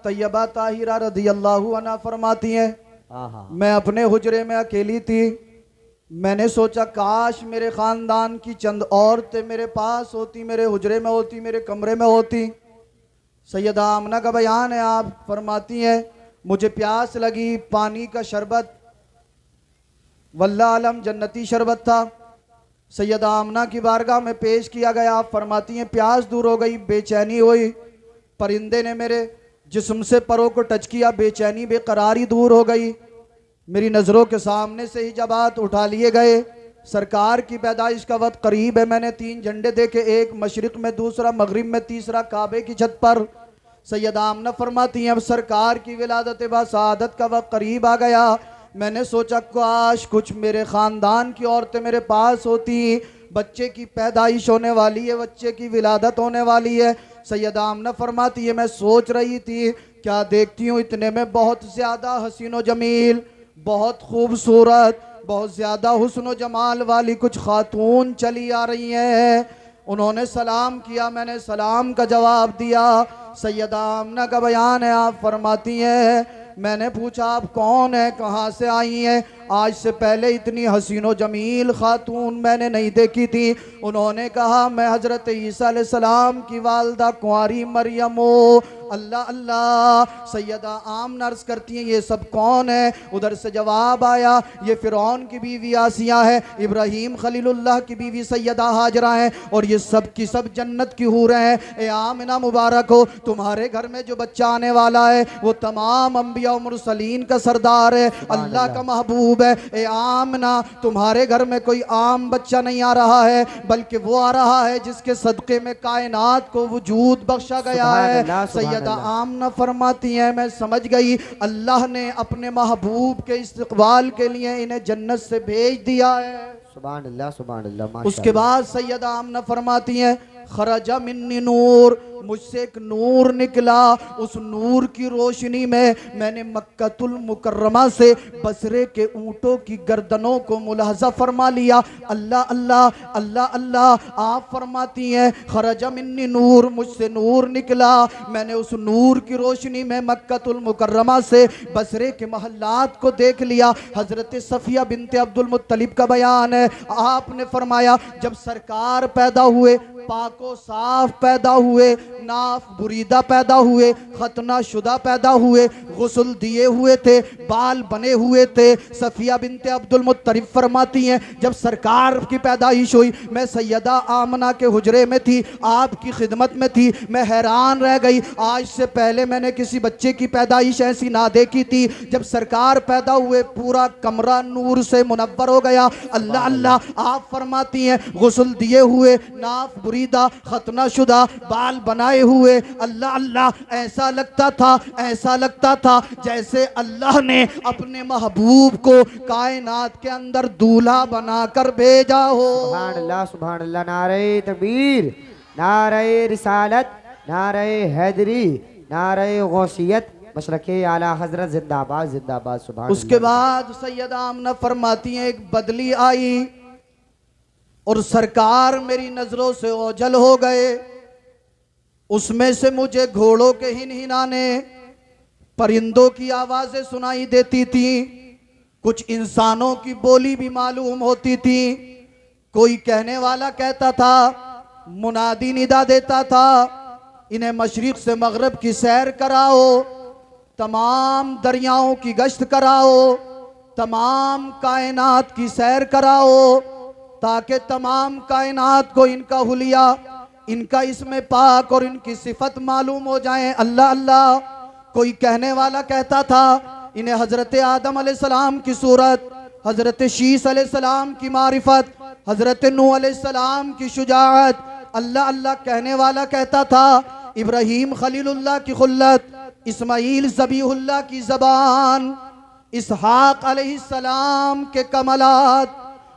तैयबा ताहिरा रदियल्लाहु अन्हा फरमाती हैं, आहा। मैं अपने हुजरे में अकेली थी। मैंने सोचा काश मेरे ख़ानदान की चंद औरतें मेरे पास होती, मेरे हुजरे में होती, मेरे कमरे में होती। सैयदा आमना का बयान है, आप फरमाती हैं मुझे प्यास लगी, पानी का शरबत वल्लाह आलम जन्नती शरबत था, सैयदा आमना की बारगाह में पेश किया गया। आप फरमाती हैं प्यास दूर हो गई, बेचैनी हुई, परिंदे ने मेरे जिस्म से परों को टच किया, बेचैनी बेकरारी दूर हो गई। मेरी नज़रों के सामने से ही जब हाथ उठा लिए गए, सरकार की पैदाइश का वक्त करीब है, मैंने 3 झंडे देखे, एक मशरिक में, दूसरा मगरिब में, तीसरा काबे की छत पर। सैयदा आमना फरमाती हैं अब सरकार की विलादत व सआदत का वक्त करीब आ गया। मैंने सोचा काश कुछ मेरे ख़ानदान की औरतें मेरे पास होती, बच्चे की पैदाइश होने वाली है, बच्चे की विलादत होने वाली है। सैयदा आमना फरमाती है मैं सोच रही थी, क्या देखती हूँ इतने में बहुत ज़्यादा हसीन व जमील, बहुत खूबसूरत, बहुत ज़्यादा हुस्न व जमाल वाली कुछ खातून चली आ रही हैं। उन्होंने सलाम किया, मैंने सलाम का जवाब दिया। सैयदा आमना का बयान है, आप फरमाती हैं मैंने पूछा आप कौन है, कहाँ से आई हैं? आज से पहले इतनी हसीन व जमील खातून मैंने नहीं देखी थी। उन्होंने कहा मैं हज़रत ईसा अलैहिस्सलाम की वालदा कुंवारी मरियम हो। अल्लाह अल्लाह। सैयदा आमना अर्ज़ करती हैं ये सब कौन है? उधर से जवाब आया ये फ़िरौन की बीवी आसिया है, इब्राहीम खलीलुल्लाह की बीवी सैयदा हाजरा है, और ये सब की सब जन्नत की हूरें हैं। ए आमिना मुबारक हो, तुम्हारे घर में जो बच्चा आने वाला है वो तमाम अंबिया और मुरसलीन का सरदार है, अल्लाह का महबूब है। ए आमना तुम्हारे घर में कोई आम बच्चा नहीं आ रहा है, बल्कि वो आ रहा है जिसके सदक़े में कायनात को वजूद बख्शा गया है। सैयदा आमना फरमाती हैं मैं समझ गई अल्लाह ने अपने महबूब के इस्तक़बाल के लिए इन्हें जन्नत से भेज दिया है। सुभान अल्लाह, सुभान अल्लाह। उसके बाद सैयदा आमना फरमाती हैं खरजा मिन्नी नूर, मुझसे एक नूर निकला, उस नूर की रोशनी में मैंने मक्कतुल मुकर्रमा से बसरे के ऊँटों की गर्दनों को मुलाहजा फरमा लिया। अल्लाह अल्लाह अल्लाह अल्लाह। आप फरमाती हैं खरजा मिन्नी नूर, मुझसे नूर निकला, मैंने उस नूर की रोशनी में मक्कतुल मुकर्रमा से बसरे के महल्लात को देख लिया। हज़रत सफ़िया बिनते अब्दुल मुत्तलिब का बयान है, आपने फरमाया जब सरकार पैदा हुए, पाको साफ पैदा हुए, नाफ बुरीदा पैदा हुए, खतना शुदा पैदा हुए, गुस्ल दिए हुए थे, बाल बने हुए थे। सफ़िया बिनते अब्दुल मुत्तलिब फरमाती हैं जब सरकार की पैदाइश हुई मैं सैयदा आमना के हुजरे में थी, आपकी खिदमत में थी, मैं हैरान रह गई। आज से पहले मैंने किसी बच्चे की पैदाइश ऐसी ना देखी थी। जब सरकार पैदा हुए पूरा कमरा नूर से मुनव्वर हो गया। अल्लाह अल्लाह। आप फरमाती हैं गुस्ल दिए हुए, नाफ बुरीदा, खतना शुदा, बाल बनाए हुए, अल्लाह अल्लाह। ऐसा लगता था जैसे अल्लाह ने अपने महबूब को कायनात के अंदर दूल्हा बनाकर भेजा हो। सुभान अल्लाह, सुभान अल्लाह। नारे तकबीर, नारे रिसालत, नारे हैदरी, नारे गौसियत, मशरके आला हजरत जिंदाबाद जिंदाबाद। सुभान। उसके बाद सैयदा आमना फरमाती हैं एक बदली आई और सरकार मेरी नजरों से ओझल हो गए। उसमें से मुझे घोड़ों के हिनहिनाने, परिंदों की आवाजें सुनाई देती थी, कुछ इंसानों की बोली भी मालूम होती थी। कोई कहने वाला कहता था, मुनादी निदा देता था इन्हें मशरिक से मगरब की सैर कराओ, तमाम दरियाओं की गश्त कराओ, तमाम कायनात की सैर कराओ, ताकि तमाम कायनात को इनका हुलिया, इनका इसमें पाक और इनकी सिफत मालूम हो जाए। अल्लाह अल्लाह। कोई कहने वाला कहता था इन्हें हजरत आदम अलैहिस्सलाम की सूरत, हजरत शीस अलैहिस्सलाम की मारिफत, हजरत नूह अलैहिस्सलाम की शुजाअत। अल्लाह अल्लाह कहने वाला कहता था इब्राहीम खलीलुल्लाह की खुल्लत, इस्माइल ज़बीहुल्लाह की ज़बान, इसहाक अलैहिस्सलाम के कमलात,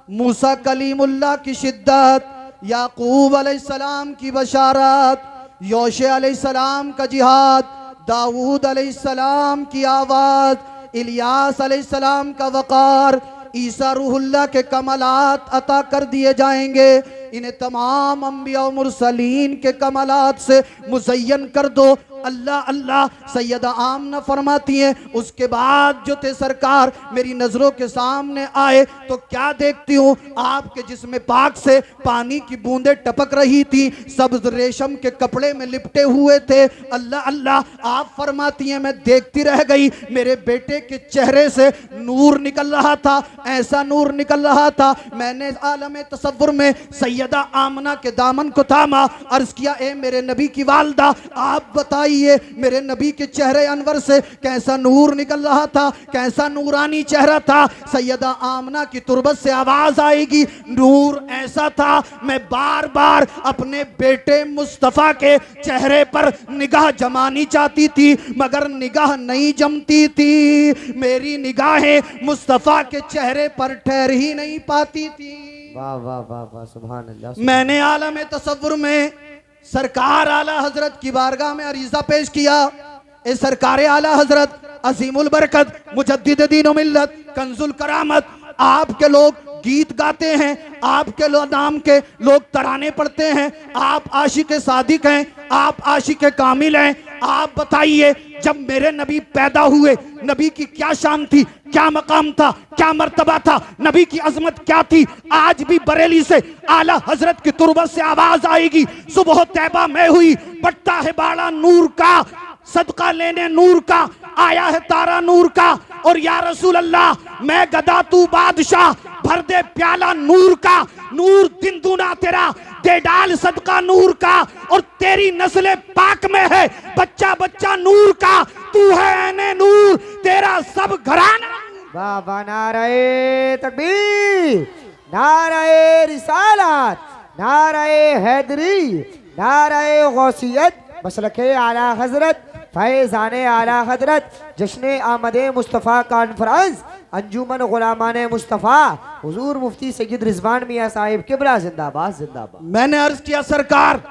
मूसा कलीमुल्लाह की शिद्दत, याकूब अलैहिस्सलाम की बशारत, योशे अलैहिस्सलाम का जिहाद, दाऊद अलैहिस्सलाम की आवाज़, इलियास अलैहिस्सलाम का वक़ार, ईसा रूहुल्लाह के कमलात अता कर दिए जाएंगे। इन्हें तमाम अंबिया और मुरसलीन के कमलात से मुज़य्यन कर दो। अल्लाह अल्लाह। सैयदा आमना फरमाती हैं उसके बाद जो थे सरकार मेरी नजरों के सामने आए तो क्या देखती हूँ, आपके जिस्म पाक से पानी की बूंदें टपक रही थी, सब्ज रेशम के कपड़े में लिपटे हुए थे। अल्लाह अल्लाह। आप फरमाती हैं मैं देखती रह गई, मेरे बेटे के चेहरे से नूर निकल रहा था, ऐसा नूर निकल रहा था। मैंने आलम तसव्वुर में सैयदा आमना के दामन को थामा, अर्ज किया ए मेरे नबी की वालदा, आप बताइए मेरे नबी के चेहरे अनवर से कैसा नूर निकल रहा था, कैसा नूरानी चेहरा था। सैयदा आमना की तुरबत से आवाज आएगी, नूर ऐसा था मैं बार बार अपने बेटे मुस्तफा के चेहरे पर निगाह जमानी चाहती थी मगर निगाह नहीं जमती थी, मेरी निगाहें मुस्तफा के चेहरे पर ठहर ही नहीं पाती थी। वाह वाह वाह वाह, सुभान अल्लाह। मैंने आलम तसव्वुर में सरकार आला हजरत की बारगाह में अरीजा पेश किया, ए सरकार आला हजरत अजीमुल बरकत मुजद्दिद दीन व मिल्लत कंजुल करामत, आपके लोग गीत गाते हैं, आपके नाम के लोग तराने पढ़ते हैं, आप आशिक सादिक हैं, आप आशिक कामिल हैं। आप बताइए जब मेरे नबी पैदा हुए नबी की क्या शान थी, क्या मकाम था, क्या मर्तबा था, नबी की अजमत क्या थी। आज भी बरेली से आला हजरत की तुरबत से आवाज आएगी, सुबह तैबा में हुई, बटता है बाड़ा नूर का, सदका लेने नूर का, आया है तारा नूर का, और या रसूल अल्लाह मैं गदा तू बादशाह, भर दे प्याला नूर का, नूर दिन दूना तेरा दे डाल सदका नूर का, और तेरी नस्ल पाक में है बच्चा बच्चा नूर का, तू है ऐने नूर तेरा सब घराना। वाह वाह, नारे तकबीर, नारे रिसालत, नारे हैदरी, नारे गौसियत, मसलके आला हजरत, फैज़ाने आला हजरत, जश्न आमदे मुस्तफ़ा कॉन्फ्रेंस, अंजुमन गुलामान मुस्तफ़ा, हुजूर मुफ्ती सैयद रिजवान मियाँ साहिब किबला जिंदाबाद जिंदाबाद। मैंने अर्ज किया सरकार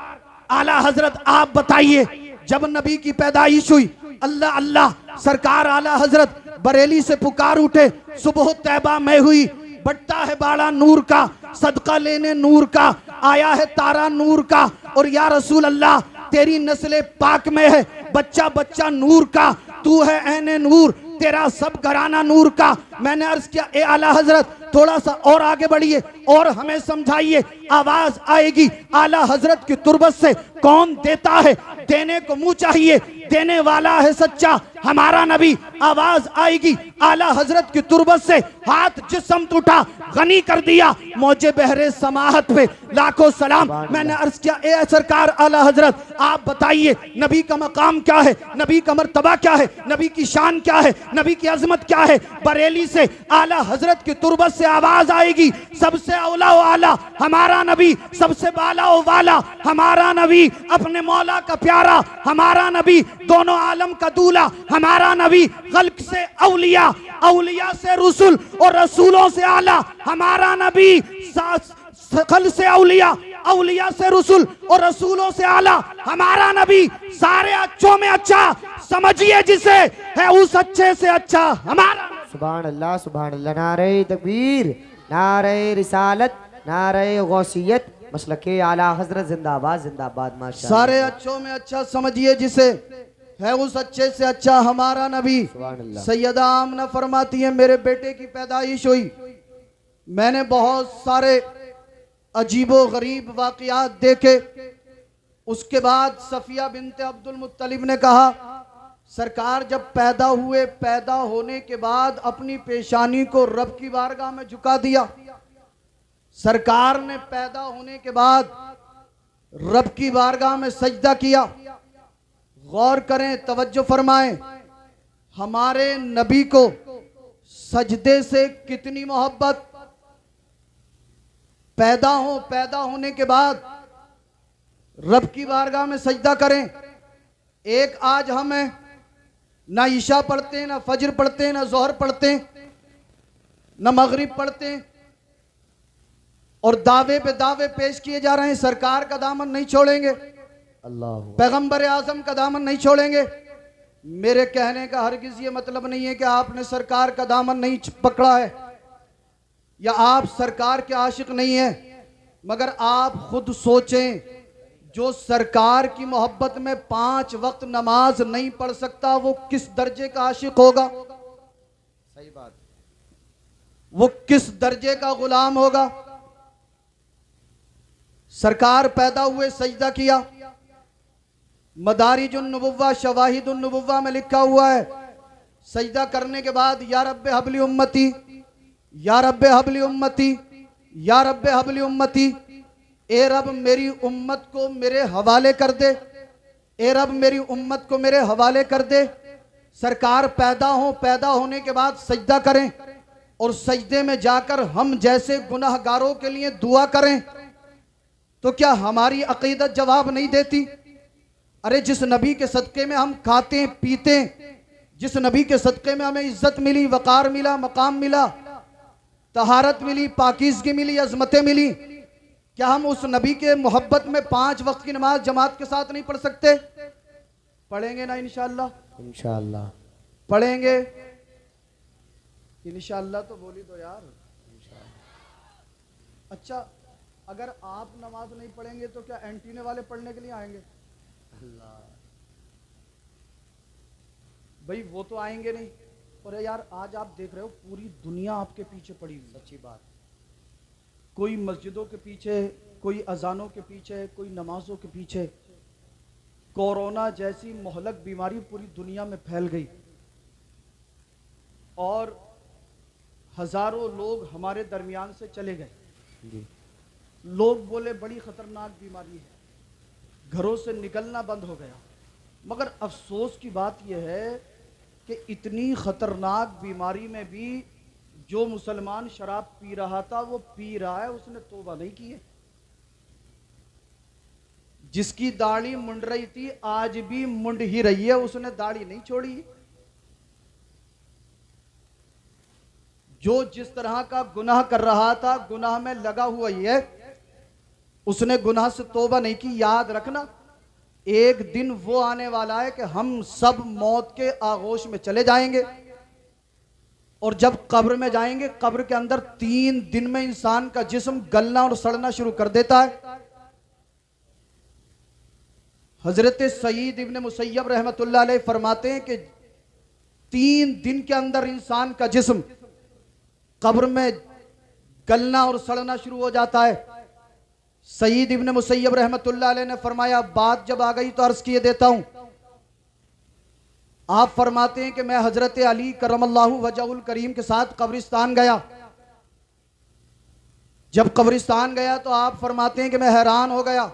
आला हजरत आप बताइए जब नबी की पैदाइश हुई, अल्लाह अल्लाह, सरकार आला हजरत बरेली से पुकार उठे, सुबह तैबा में हुई, बटता है बाड़ा नूर का, सदका लेने नूर का, आया है तारा नूर का, और या रसूल अल्लाह तेरी नस्ल पाक में है बच्चा बच्चा नूर का, तू है ऐने नूर तेरा सब घराना नूर का। मैंने अर्ज किया ए आला हजरत थोड़ा सा और आगे बढ़िए और हमें समझाइए, आवाज आएगी आला हजरत की तुरबत से, कौन देता है, देने को मुंह चाहिए, देने वाला है सच्चा हमारा नबी। आवाज आएगी आला हजरत की तुरबत से, हाथ जिस्म उठा गनी कर दिया, मौजे बहरे समाहत पे लाखों सलाम। मैंने अर्ज किया ए सरकार आला हजरत आप बताइए नबी का मकाम क्या है, नबी का मर्तबा क्या है, नबी की शान क्या है, नबी की अजमत क्या है। बरेली से आला हजरत की तुरबत से आवाज आएगी, सबसे औला व आला हमारा नबी, सबसे बाला व वाला हमारा नबी, अपने मौला का प्यारा हमारा नबी, दोनों आलम का दूल्हा हमारा नबी, खल्क से औलिया, औलिया से रसूल और रसूलों से आला हमारा नबी, खल से औलिया, औलिया से रसूल और रसूलों से आला हमारा नबी, सारे अच्छों में अच्छा समझिए जिसे है उस अच्छे से अच्छा हमारा। सुभान अल्लाह सुभान अल्लाह, नारे तकबीर, नारे रिसालत, नारे गौसियत, मसलके आला हजरत जिंदाबाद जिंदाबाद। माशाअल्लाह, सारे अच्छों में अच्छा समझिए जिसे है उस अच्छे से अच्छा हमारा नबी। सैयदा आमना फरमाती है मेरे बेटे की पैदाइश हुई, मैंने बहुत सारे अजीबो गरीब वाकयात देखे। उसके बाद सफिया बिनते अब्दुल मुत्तलिब ने कहा सरकार जब पैदा हुए, पैदा होने के बाद अपनी पेशानी को रब की बारगाह में झुका दिया। सरकार ने पैदा होने के बाद रब की बारगाह में सजदा किया। गौर करें, तवज्जो फरमाएं, हमारे नबी को सजदे से कितनी मोहब्बत। पैदा होने के बाद रब की बारगाह में सजदा करें। एक आज हमें ना ईशा पढ़ते, ना फजर पढ़ते, ना जोहर पढ़ते, ना मगरिब पढ़ते, और दावे पे दावे पेश किए जा रहे हैं सरकार का दामन नहीं छोड़ेंगे, अल्लाह पैगंबर आजम का दामन नहीं छोड़ेंगे। मेरे कहने का हरगिज ये मतलब नहीं है कि आपने सरकार का दामन नहीं पकड़ा है या आप सरकार के आशिक नहीं हैं, मगर आप खुद सोचें जो सरकार की मोहब्बत में 5 वक्त नमाज नहीं पढ़ सकता वो किस दर्जे का आशिक होगा? सही बात। वो किस दर्जे का गुलाम होगा? सरकार पैदा हुए सजदा किया। मदारिजुन नबुव्वा शवाहिदुन नबुव्वा में लिखा हुआ है, सजदा करने के बाद या रब्बे हबली उम्मती, या रब्बे हबली उम्मती, या रब्बे हबली उम्मती, ए रब मेरी उम्मत को मेरे हवाले कर दे, ए रब मेरी उम्मत को मेरे हवाले कर दे। सरकार पैदा होने के बाद सजदा करें और सजदे में जाकर हम जैसे गुनाहगारों के लिए दुआ करें, तो क्या हमारी अकीदत जवाब नहीं देती? अरे जिस नबी के सदक़े में हम खाते पीते, जिस नबी के सदक़े में हमें इज्जत मिली, वकार मिला, मकाम मिला, तहारत मिली, पाकीज़गी मिली, अज़मतें मिली, क्या हम उस नबी के मोहब्बत में 5 वक्त की नमाज जमात के साथ नहीं पढ़ सकते? पढ़ेंगे ना इंशाअल्लाह? इंशाअल्लाह पढ़ेंगे इंशाअल्लाह। तो बोली दो यार। अच्छा, अगर आप नमाज नहीं पढ़ेंगे तो क्या एंटीने वाले पढ़ने के लिए आएंगे? भाई वो तो आएंगे नहीं। और यार आज आप देख रहे हो पूरी दुनिया आपके पीछे पड़ी हुई। सच्ची बात। कोई मस्जिदों के पीछे, कोई अजानों के पीछे, कोई नमाजों के पीछे। कोरोना जैसी मोहलक बीमारी पूरी दुनिया में फैल गई और हजारों लोग हमारे दरमियान से चले गए जी। लोग बोले बड़ी खतरनाक बीमारी है, घरों से निकलना बंद हो गया। मगर अफसोस की बात यह है कि इतनी खतरनाक बीमारी में भी जो मुसलमान शराब पी रहा था वो पी रहा है, उसने तौबा नहीं की है। जिसकी दाढ़ी मुंड रही थी आज भी मुंड ही रही है, उसने दाढ़ी नहीं छोड़ी। जो जिस तरह का गुनाह कर रहा था गुनाह में लगा हुआ ही है, उसने गुनाह से तौबा नहीं की। याद रखना एक दिन वो आने वाला है कि हम सब मौत के आगोश में चले जाएंगे और जब कब्र में जाएंगे, कब्र के अंदर 3 दिन में इंसान का जिस्म गलना और सड़ना शुरू कर देता है। हजरत सईद इब्न मुसय्यब रहमतुल्लाह अलैह फरमाते हैं कि 3 दिन के अंदर इंसान का जिस्म कब्र में गलना और सड़ना शुरू हो जाता है। सईद इब्न मुसय्यब रहमतुल्लाह अलैह ने फरमाया, बात जब आ गई तो अर्ज किए देता हूं। आप फरमाते हैं कि मैं हजरत अली करमल्लाहु वजहुल करीम के साथ कब्रिस्तान गया। जब कब्रिस्तान गया तो आप फरमाते हैं कि मैं हैरान हो गया।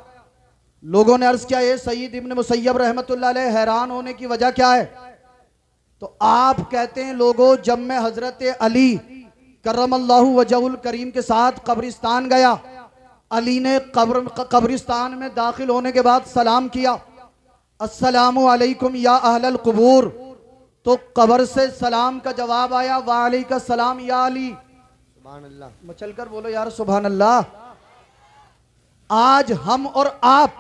लोगों ने अर्ज किया, ये सईद इब्न मुसय्यब रहमतुल्लाह अलैह हैरान होने की वजह क्या है? तो आप कहते हैं, लोगों जब मैं हजरत अली करमल्लाहु वजहुल करीम के साथ कब्रिस्तान गया, अली ने कब्रिस्तान में दाखिल होने के बाद सलाम किया, अस्सलामु अलैकुम या अहलल कुबूर। तो कब्र से सलाम का जवाब आया, वालैकुम सलाम या अली। सुभान अल्लाह। मचलकर बोलो यार सुभान अल्लाह। आज हम और आप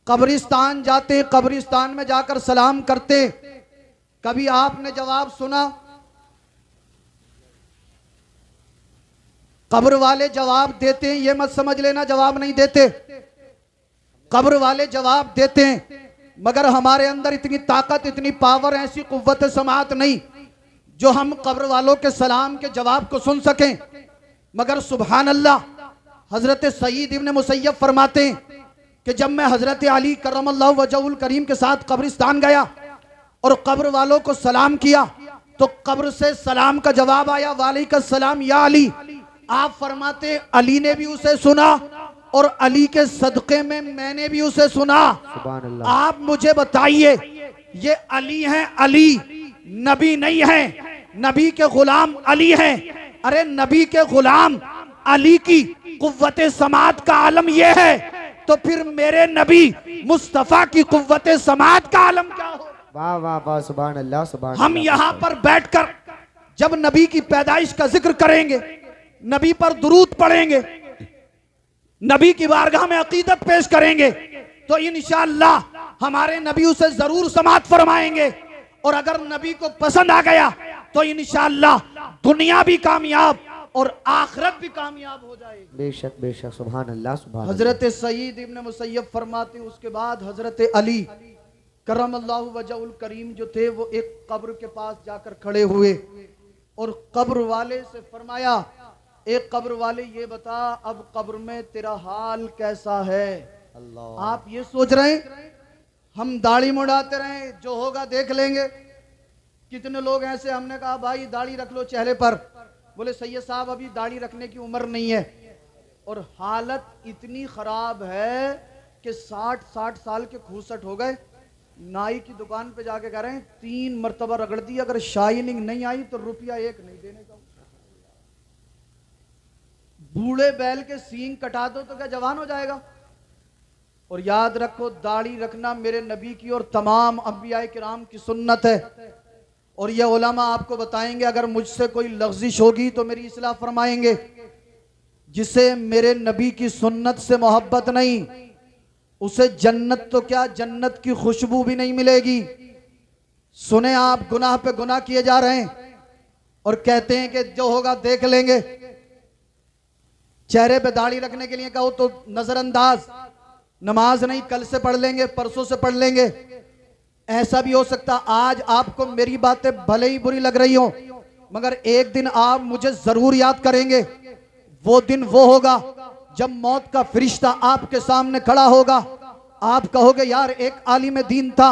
कब्रिस्तान जाते, कब्रिस्तान में जाकर सलाम करते, कभी आपने जवाब सुना? कब्र वाले जवाब देते हैं, ये मत समझ लेना जवाब नहीं देते। कब्र वाले जवाब देते हैं, मगर हमारे अंदर इतनी ताकत, इतनी पावर, ऐसी कुव्वत समात नहीं जो हम कब्र वालों के सलाम के जवाब को सुन सकें। मगर सुभान अल्लाह, हजरत सईद इब्न मुसय्यब फरमाते हैं कि जब मैं हजरत अली करमल्लाहु वजहुल करीम के साथ कब्रिस्तान गया और कब्र वालों को सलाम किया तो कब्र से सलाम का जवाब आया, वालेकुम सलाम या अली। आप फरमाते अली ने भी उसे सुना और अली के सदक़े में मैंने भी उसे सुना। सुभान अल्लाह। आप मुझे बताइए, ये अली हैं, अली नबी नहीं है, नबी के गुलाम अली हैं। अरे नबी के गुलाम अली की कुव्वत समात का आलम ये है, तो फिर मेरे नबी मुस्तफा की कुव्वत समात का आलम क्या हो? वाह वाह वाह, सुभान अल्लाह सुभान। हम यहाँ पर बैठकर जब नबी की पैदाइश का जिक्र करेंगे, नबी पर दुरूद पढ़ेंगे, नबी की बारगाह में अकीदत पेश करेंगे, तो इंशाअल्लाह हमारे नबी उसे जरूर समात फरमाएंगे। और अगर नबी को पसंद आ गया तो इंशाअल्लाह दुनिया भी कामयाब, और आखिरत भी कामयाब हो जाए। बेशक सुभान अल्लाह सुभान हजरत सईद इब्न मुसैयब फरमाते हैं, उसके बाद हजरत अली करमल्लाहु वजहुल करीम जो थे वो एक कब्र के पास जाकर खड़े हुए और कब्र वाले से फरमाया, एक कब्र वाले ये बता अब कब्र में तेरा हाल कैसा है। अल्लाह। आप ये सोच रहे हैं हम दाढ़ी मुड़ाते रहे, जो होगा देख लेंगे। कितने लोग ऐसे, हमने कहा भाई दाढ़ी रख लो चेहरे पर, बोले सैयद साहब अभी दाढ़ी रखने की उम्र नहीं है। और हालत इतनी खराब है कि 60 साल के खूसट हो गए। नाई की दुकान पे जाके कह रहे हैं 3 मरतबा रगड़ दी, अगर शाइनिंग नहीं आई तो रुपया 1 नहीं देने का। बूढ़े बैल के सींग कटा दो तो क्या जवान हो जाएगा। और याद रखो दाढ़ी रखना मेरे नबी की और तमाम अंबियाए किराम की सुन्नत है। और ये उलमा आपको बताएंगे, अगर मुझसे कोई लग़्ज़िश होगी तो मेरी इस्लाह फरमाएंगे। जिसे मेरे नबी की सुन्नत से मोहब्बत नहीं, उसे जन्नत तो क्या जन्नत की खुशबू भी नहीं मिलेगी। सुने आप गुनाह पे गुनाह किए जा रहे हैं और कहते हैं कि जो होगा देख लेंगे। चेहरे पे दाढ़ी रखने के लिए कहो तो नजरअंदाज, नमाज नहीं कल से पढ़ लेंगे, परसों से पढ़ लेंगे। ऐसा भी हो सकता आज आपको मेरी बातें भले ही बुरी लग रही हो, मगर एक दिन आप मुझे जरूर याद करेंगे। वो दिन वो होगा जब मौत का फरिश्ता आपके सामने खड़ा होगा। आप कहोगे यार एक आलिम दीन था,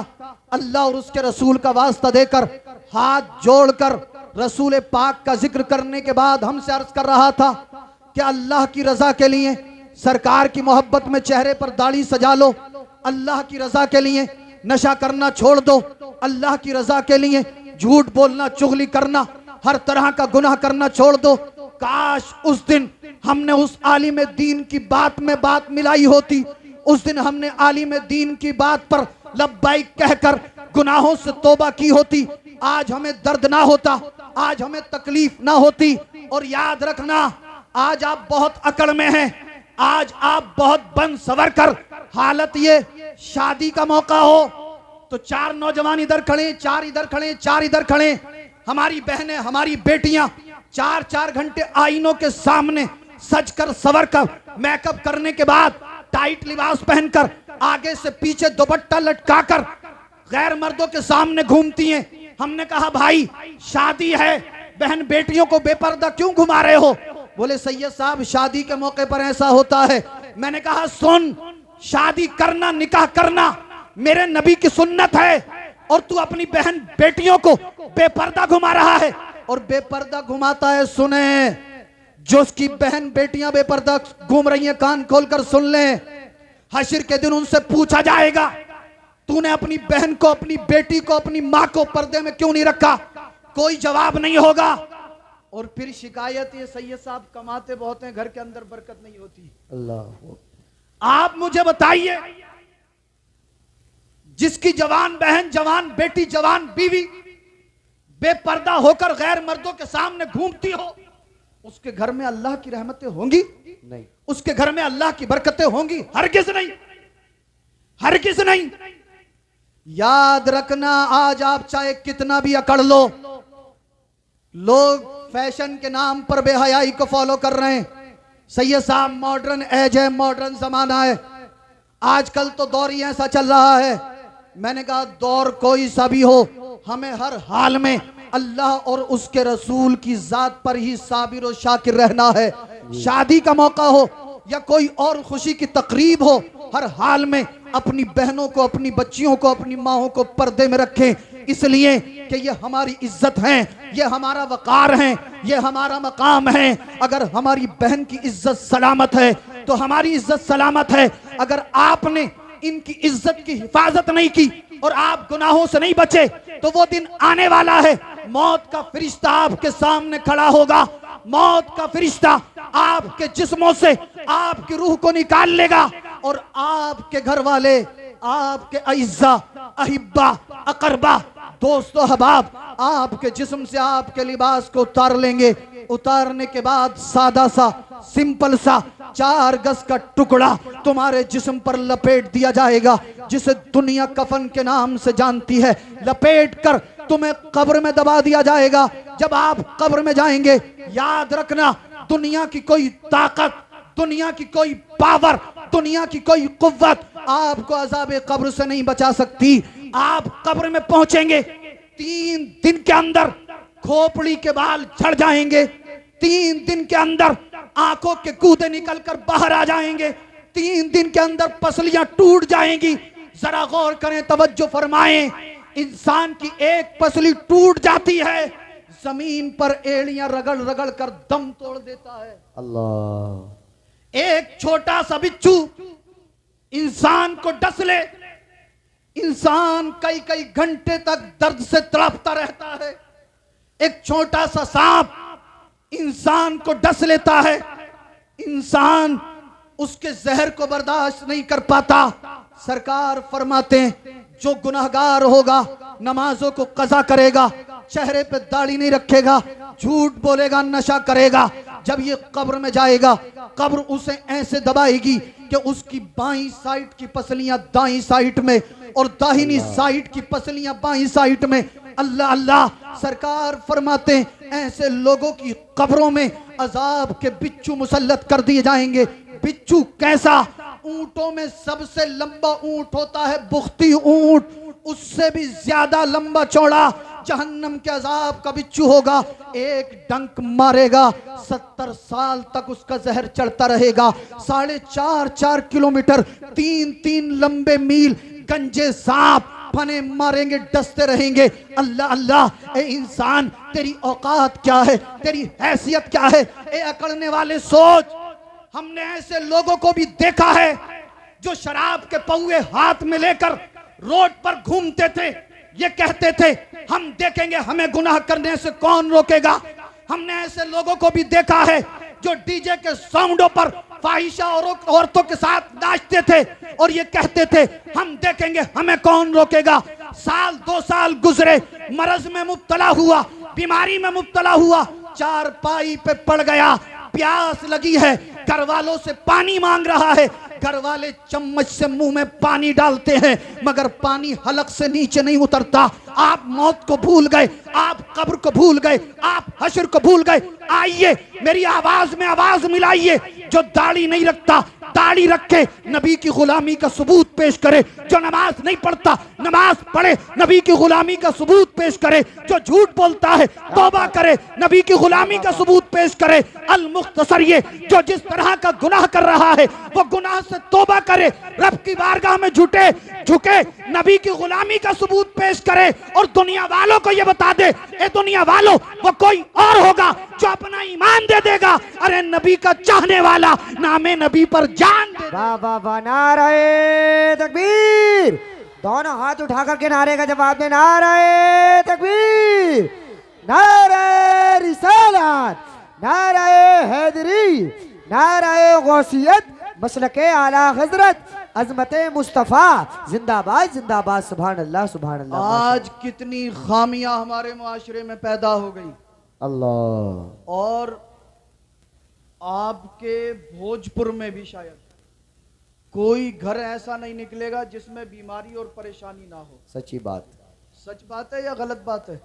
अल्लाह और उसके रसूल का वास्ता देकर हाथ जोड़कर रसूल पाक का जिक्र करने के बाद हमसे अर्ज कर रहा था कि अल्लाह की रजा के लिए, सरकार की मोहब्बत में चेहरे पर दाढ़ी सजा लो, अल्लाह की रजा के लिए नशा करना छोड़ दो, अल्लाह की रजा के लिए झूठ बोलना, चुगली करना, हर तरह का गुनाह करना छोड़ दो। काश उस दिन हमने उस आलिम दीन की बात में बात मिलाई होती, उस दिन हमने आलिम दीन की बात पर लब्बाइक कहकर गुनाहों से तौबा की होती। आज हमें दर्द ना होता, आज हमें तकलीफ ना होती। और याद रखना आज आप बहुत अकड़ में हैं, आज आप बहुत बन सवर कर, हालत ये शादी का मौका हो तो 4 नौजवान इधर खड़े, 4 इधर खड़े, 4 इधर खड़े, हमारी बहनें, हमारी बेटियां 4-4 घंटे आईनों के सामने सज कर सवर कर मेकअप करने के बाद टाइट लिबास पहनकर आगे से पीछे दुपट्टा लटकाकर गैर मर्दों के सामने घूमती हैं। हमने कहा भाई शादी है, बहन बेटियों को बेपर्दा क्यों घुमा रहे हो? बोले सैयद साहब शादी के मौके पर ऐसा होता है। मैंने कहा सुन, शादी करना, निकाह करना मेरे नबी की सुन्नत है और तू अपनी बहन बेटियों को बेपर्दा घुमा रहा है। और बेपर्दा घुमाता है, सुने, जो उसकी बहन बेटियां बेपर्दा घूम रही हैं कान खोलकर सुन ले, हश्र के दिन उनसे पूछा जाएगा तूने अपनी बहन को, अपनी बेटी को, अपनी मां को पर्दे में क्यों नहीं रखा? कोई जवाब नहीं होगा। और फिर शिकायत ये सैयद साहब कमाते बहुत हैं, घर के अंदर बरकत नहीं होती। अल्लाह। आप मुझे बताइए, जिसकी जवान बहन, जवान बेटी, जवान बीवी बेपर्दा होकर गैर मर्दों के सामने घूमती हो, उसके घर में अल्लाह की रहमतें होंगी? नहीं। उसके घर में अल्लाह की बरकतें होंगी? हरगिज़ नहीं, हरगिज़ नहीं। याद रखना, आज आप चाहे कितना भी अकड़ लो, लोग फैशन के नाम पर बेहयाई को फॉलो कर रहे हैं। सैयद साहब मॉडर्न एज है, मॉडर्न जमाना है, आजकल तो दौर ही ऐसा चल रहा है। मैंने कहा दौर कोई सा भी हो, हमें हर हाल में अल्लाह और उसके रसूल की जात पर ही साबिर और शाकिर रहना है। शादी का मौका हो या कोई और खुशी की तकरीब हो, हर हाल में अपनी बहनों को, अपनी बच्चियों को, अपनी माओं को पर्दे में रखें, इसलिए कि ये हमारी इज्जत है, ये हमारा वकार है, ये हमारा मकाम है। अगर हमारी बहन की इज्जत सलामत है तो हमारी इज्जत सलामत है। अगर आपने इनकी इज्जत की हिफाजत नहीं की और आप गुनाहों से नहीं बचे तो वो दिन आने वाला है, मौत का फरिश्ता आपके सामने खड़ा होगा। मौत का फरिश्ता आपके जिस्मों से आपकी रूह को निकाल लेगा और आपके घर वाले, आपके अइज़्ज़ा, अहिब्बा, अकरबा, दोस्तों, हबाब आपके जिस्म से आपके लिबास को उतार लेंगे। उतारने के बाद सादा सा, सिंपल सा 4 गज का टुकड़ा तुम्हारे जिस्म पर लपेट दिया जाएगा, जिसे दुनिया कफन के नाम से जानती है। लपेट कर तुम्हें कब्र में दबा दिया जाएगा। जब आप कब्र में जाएंगे, याद रखना दुनिया की कोई ताकत, दुनिया की कोई पावर, दुनिया की कोई कुव्वत आपको अजाब कब्र से नहीं बचा सकती। आप कब्र में पहुंचेंगे, 3 दिन के अंदर खोपड़ी के बाल झड़ जाएंगे, 3 दिन के अंदर आंखों के गूदे निकलकर बाहर आ जाएंगे, 3 दिन के अंदर पसलियां टूट जाएंगी। जरा गौर करें, तवज्जो फरमाएं, इंसान की एक पसली टूट जाती है, जमीन पर एड़ियां रगड़ रगड़ कर दम तोड़ देता है। अल्लाह। एक छोटा सा बिच्छू इंसान को डस ले, इंसान कई कई घंटे तक दर्द से तड़पता रहता है। एक छोटा सा सांप इंसान को डस लेता है, इंसान उसके जहर को बर्दाश्त नहीं कर पाता। सरकार फरमाते हैं, जो गुनहगार होगा नमाजों को कज़ा करेगा, चेहरे पे दाढ़ी नहीं रखेगा, झूठ बोलेगा, नशा करेगा, जब ये कब्र में जाएगा कब्र उसे ऐसे दबाएगी कि उसकी बाईं साइड की पसलियां दाईं साइड में और दाहिनी साइड की पसलियां बाईं साइड में। अल्लाह अल्लाह। सरकार फरमाते हैं, ऐसे लोगों की कब्रों में अजाब के बिच्छू मुसल्लत कर दिए जाएंगे। बिच्छू कैसा? ऊंटों में सबसे लंबा ऊंट होता है बुख्ती ऊंट, उससे भी ज्यादा लंबा चौड़ा जहन्नम के अजाब का बिच्छू होगा। एक डंक मारेगा 70 साल तक उसका जहर चढ़ता रहेगा। 4.5 किलोमीटर 3 लंबे मील गंजे सांप फने मारेंगे, डसते रहेंगे। अल्लाह अल्लाह। ए इंसान, तेरी औकात क्या है, तेरी हैसियत क्या है? ए अकड़ने वाले सोच, हमने ऐसे लोगों को भी देखा है जो शराब के पौए हाथ में लेकर रोड पर घूमते थे, ये कहते थे हम देखेंगे हमें गुनाह करने से कौन रोकेगा। हमने ऐसे लोगों को भी देखा है जो डीजे के साउंडों पर फाहिशा औरतों के साथ नाचते थे और ये कहते थे हम देखेंगे हमें कौन रोकेगा। साल 2 साल गुजरे, मरज में मुब्तला हुआ, बीमारी में मुब्तला हुआ, चारपाई पे पड़ गया, प्यास लगी है, घर वालों से पानी मांग रहा है, घर वाले चम्मच से मुंह में पानी डालते हैं मगर पानी हलक से नीचे नहीं उतरता। आप मौत को भूल गए, आप कब्र को भूल गए, आप हश्र को भूल गए। आइए मेरी आवाज में आवाज मिलाइए, जो दाढ़ी नहीं रखता दाढ़ी रखे, नबी की गुलामी का सबूत पेश करे। जो नमाज नहीं पढ़ता नमाज पढ़े, नबी की गुलामी का सबूत पेश करे। जो झूठ बोलता है तौबा करे, नबी की गुलामी का सबूत पेश करे। अल मुख्तसर, ये जो जिस तरह का गुनाह कर रहा है वो गुनाह से तौबा करे, रब की बारगाह में झुके, नबी की गुलामी का सबूत पेश करे और दुनिया वालों को ये बता दे, ए दुनिया वालों, वो कोई और होगा जो अपना ईमान दे देगा। अरे नबी का चाहने वाला नामे नबी पर जान दे। वाह वाह वाह, नारे तकबीर। दोनों हाथ उठा करके नारे का जवाब दे, नारे तकबीर, नारे रिसालत, नारे हैदरी, नारे गौसियत, मसलके आला हजरत अजमत मुस्तफ़ा जिंदाबाद जिंदाबाद। सुभान अल्लाह सुभान अल्लाह। आज कितनी खामियां हमारे मुआशरे में पैदा हो गई। अल्लाह। और आपके भोजपुर में भी शायद कोई घर ऐसा नहीं निकलेगा जिसमें बीमारी और परेशानी ना हो। सच्ची बात। सच बात है या गलत बात है?